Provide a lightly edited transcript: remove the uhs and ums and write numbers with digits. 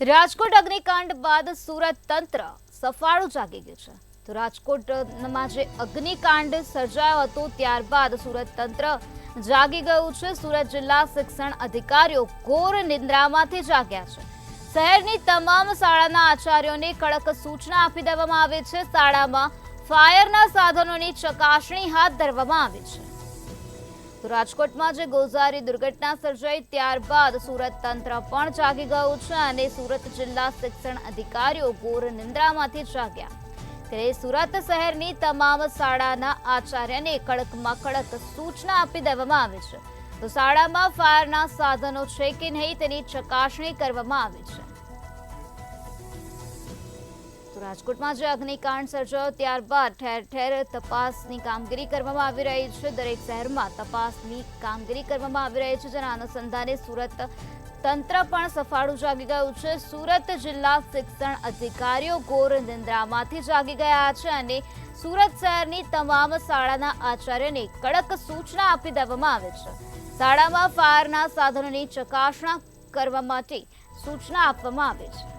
રાજકોટ અગ્નિકાંડ બાદ સુરત તંત્ર સફાળું જાગી ગયું છે। તો રાજકોટમાં જે અગ્નિકાંડ સર્જાયો હતો ત્યારબાદ સુરત તંત્ર જાગી ગયું છે। સુરત જિલ્લા શિક્ષણ અધિકારીઓ ઘોર નિંદ્રામાંથી જાગ્યા છે। શહેરની તમામ શાળાના આચાર્યોને કડક સૂચના આપી દેવામાં આવી છે। શાળામાં ફાયરના સાધનોની ચકાસણી હાથ ધરવામાં આવી છે। તો રાજકોટમાં જે ગોઝારી દુર્ઘટના સર્જાઈ ત્યારબાદ સુરત તંત્ર પણ જાગી ગયું છે અને સુરત જિલ્લા શિક્ષણ અધિકારીઓ ઘોર નિંદ્રામાંથી જાગ્યા। ત્યારે સુરત શહેરની તમામ શાળાના આચાર્યને કડકમાં કડક સૂચના આપી દેવામાં આવી છે। તો શાળામાં ફાયરના સાધનો છે કે નહીં તેની ચકાસણી કરવામાં આવી છે। રાજકોટમાં જે અગ્નિકાંડ સર્જાયો ત્યારબાદ ઠેર ઠેર તપાસની કામગીરી કરવામાં આવી રહી છે। દરેક શહેરમાં તપાસની કામગીરી કરવામાં આવી રહી છે, જેના અનુસંધાને સુરત તંત્ર પણ સફાળું જાગી ગયું છે। સુરત જિલ્લા શિક્ષણ અધિકારીઓ ઘોર નિંદ્રામાંથી જાગી ગયા છે અને સુરત શહેરની તમામ શાળાના આચાર્યને કડક સૂચના આપી દેવામાં આવે છે। શાળામાં ફાયરના સાધનોની ચકાસણી કરવા માટે સૂચના આપવામાં આવે છે।